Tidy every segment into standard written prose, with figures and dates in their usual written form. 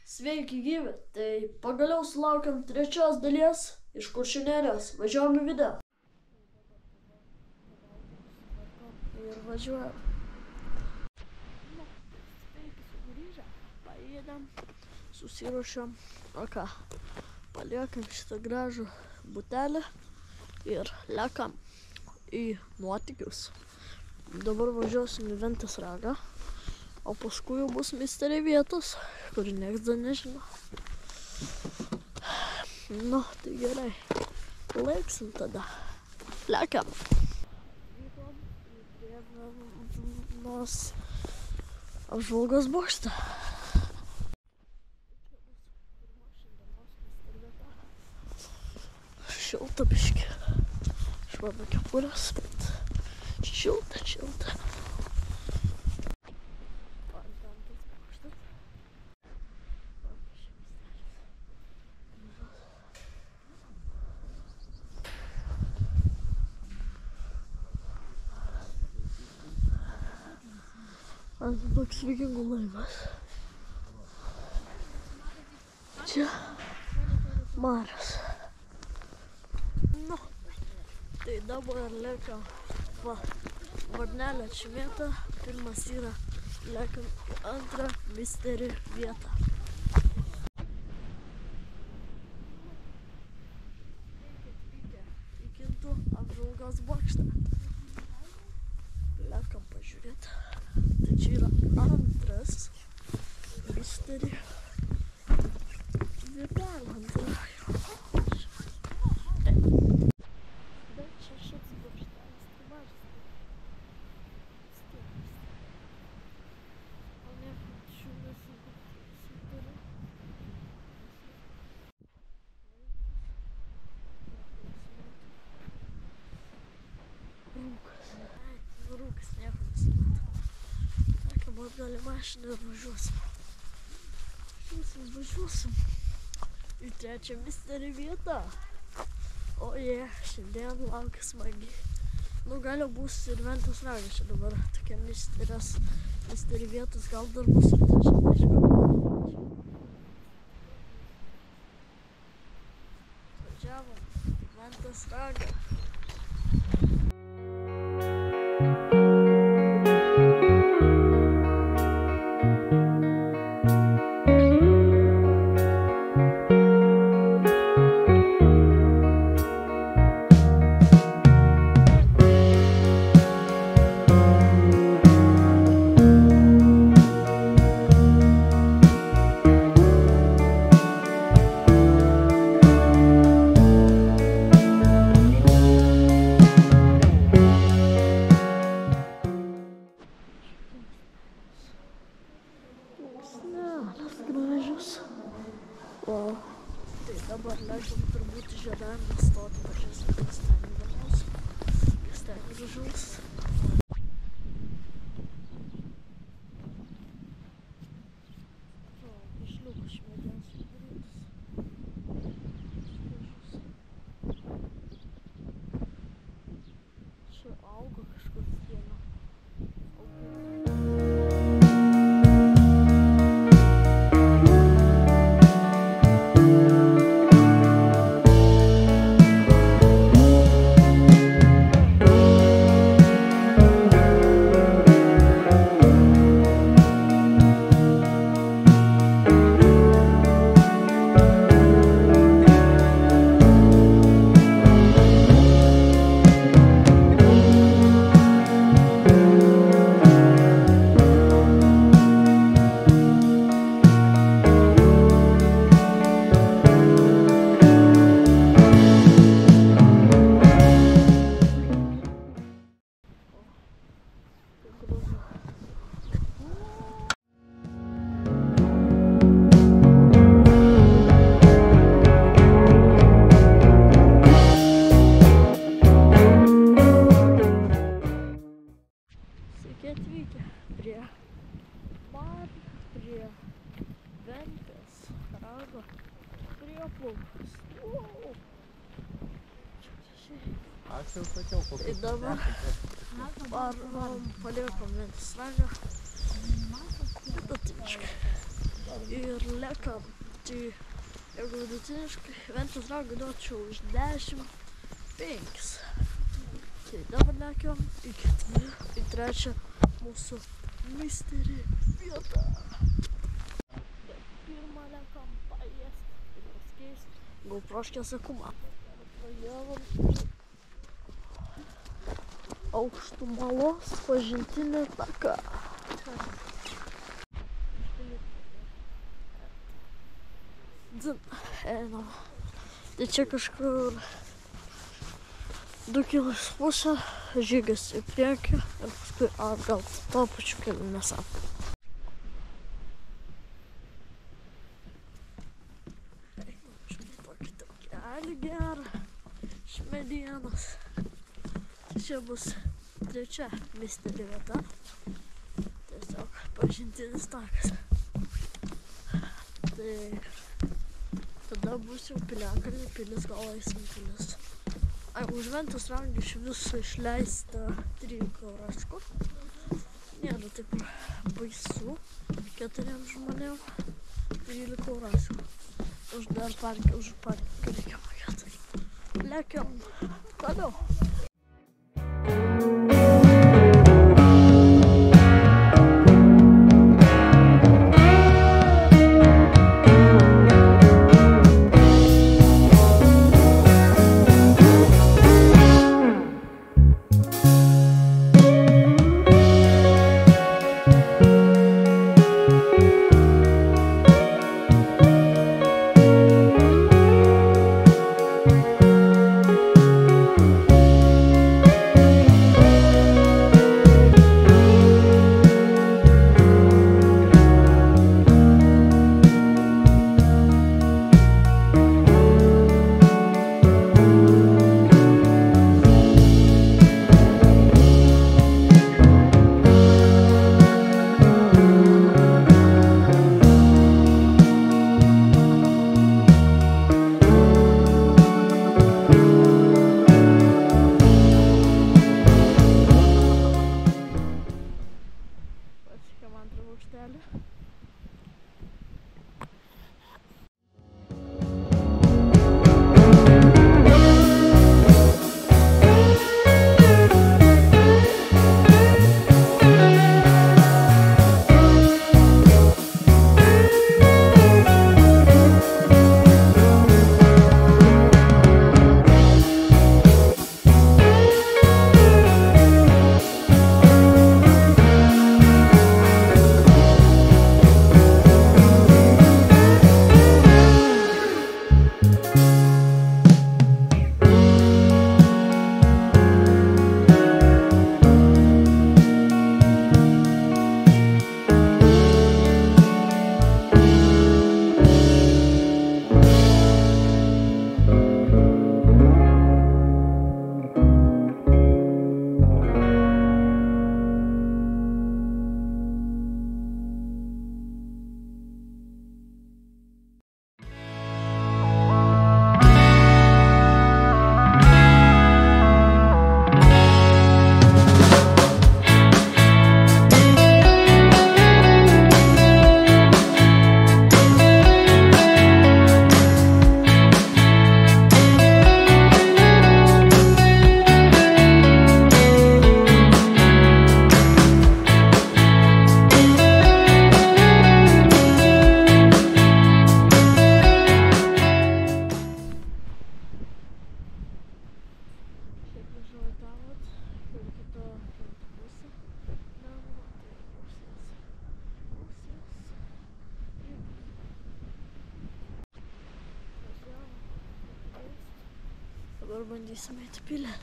Sveiki gyvi, tai pagaliau sulaukėm trečios dalies iš Kuršių nerijos, važiuojam į video. Ir važiuojam. Sveiki sugrįžę, paėdam, susiruošiam, o ką, paliekam šitą gražų butelį ir lekam į nuotykius. Dabar važiuosim į Ventės ragą. O paskui jau bus misteriai vietos, kur nieks dar nežino. Nu, tai gerai. Laiksim tada. Lekiam. Vykom į Drėvnos apžvalgos bokštą. Čia bus pirma šiandienos mister vieta. Šilta biškį. Aš mano kepurės, bet šilta. Tai toks vikingų laivas. Čia marios. Nu, tai dabar lekiam varnelę atšvietą. Pirmas yra lekiam į antrą misterį vietą. Į Kintų apžvalgos bokštą. Lekiam pažiūrėti. Tai čia yra antras misterį vieta. Bet čia šis bokštelis tai mažas. O ne, šių nesutariu. Rūkas nieko nesimato. Gal gali mašiną ir važiuosim į trečią misterį vietą. O šiandien laukia smagi. Nu, gal jau bus ir Ventės ragas čia dabar. Tokia misterį vietos, gal dar bus ir trečia, nežinau. Važiavom į Ventės ragą. Tai dabar leidžiam turbūt žiedavimą stoti, pažiūrėsim, kas ten įdomus, kas ten gražus. Išliukas šmėdės įdarytas. Čia auga kažkur diena. Atvykę prie Ventės rago prieplaukos. Aš jau sakiau, po tai dabar paliekam Ventės ragą. Vidutiniškai. ir lekam. Tai jeigu vidutiniškai Ventos ragą duočiau už 10, 5. Tai dabar lekiam į trečią mūsų misterį vietą. Pirmą lekam paėst ir paskeist GoProškę sakumą. Atvažiavom Aukštumalos pažintinį taką. Einam. Tai čia kažkur 2,5 km žygis į priekį ir paskui atgal to pačiu keliu nesam. Tokį takelį gerą iš medienos. Čia bus trečia misterį vieta. Tiesiog pažintinis takas. Tai tada bus jau Piliakalnio pilis, gal eisim pilis. Už Ventos ragą iš viso išleista 13 eurų. Nėra taip baisu. 4 žmonėm 13 eurų. Už parką reikia mokėti. Lekiam toliau. Dabar bandysime eiti pilę.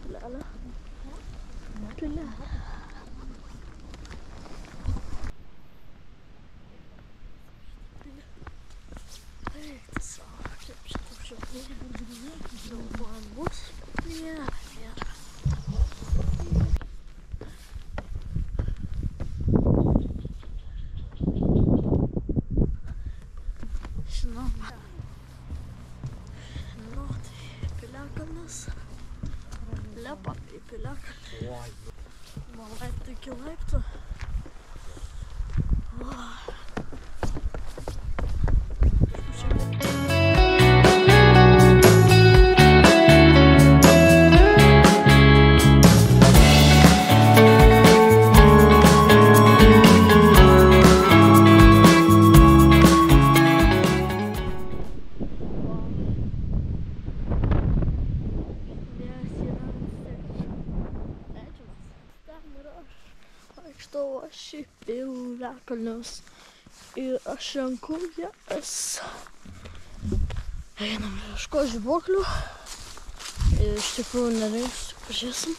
Pilelę. Pilę. Eikti savo, kaip šitą man bus. Nėra. Žinoma. Nu, tai Piliakalnis. Lepa į Piliakalnį. Man laiptų iki laiptų. vaikštau aš į Piliakalnius ir aš renku jas. Einam ieško žibuoklių. Ir iš tikrųjų nereiks, pažiūrėsim.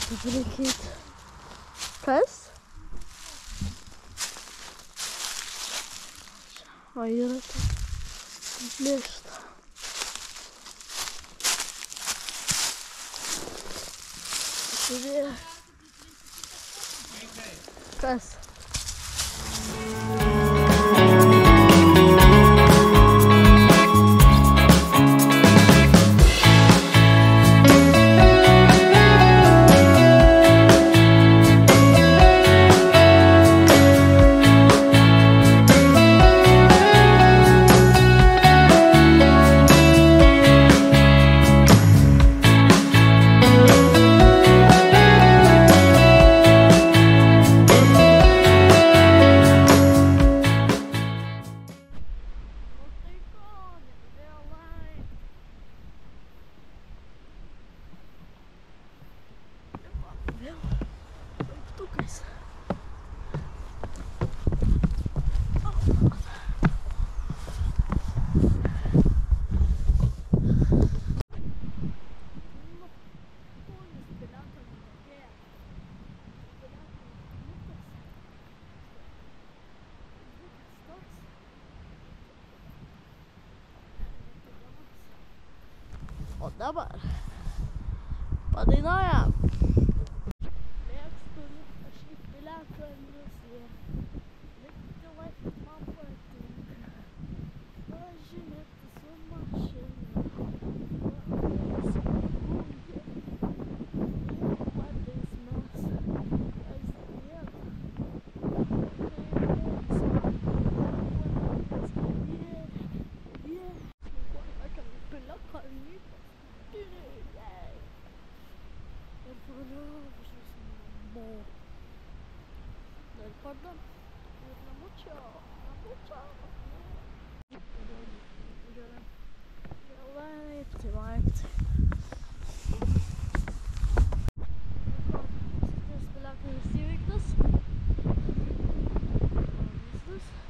Taip reikėt. Kas? O yra tai plėšta. Žiūrėk. Kas? Vėl laiptukais. O dabar padainuojam. Mėgstu aš į Piliakalnius, lipti laiptais man patinka. Važinėti su mašina, patys mes kasdien. Ir toliau važiuosim namo. Dar pardam. Ir namučio. Gerai. Laiptai. Šitas Piliakalnis įveiktas. Viskas.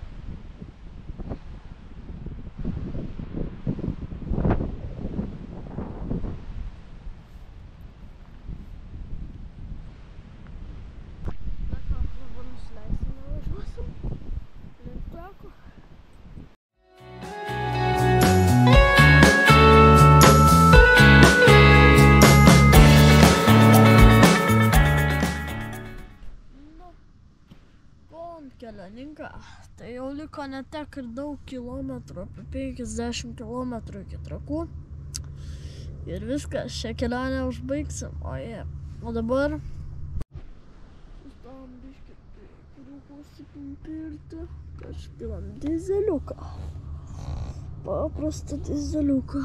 Kelininką, tai jau liko ne tiek ir daug kilometrų, apie 50 kilometrų iki Trakų. Ir viskas, šią kelionę užbaigsim. O dabar sustojom biškį kuriuką užsipilti, kažpilam dizeliuką. Paprastą dizeliuką.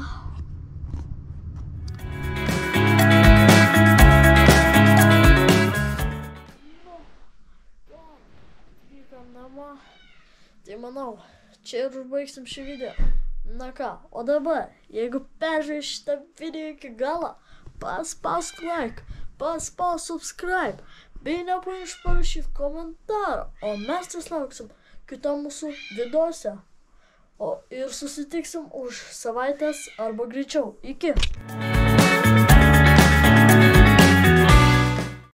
Tai manau, čia ir užbaigsim šį video. Na ką, o dabar, jeigu peržiūrėjai šitą video iki galo, paspausk like, paspausk subscribe, bei nepamiršk parašyti komentarą, o mes vis lauksim kitom mūsų videose. Ir susitiksim už savaitės arba greičiau. Iki!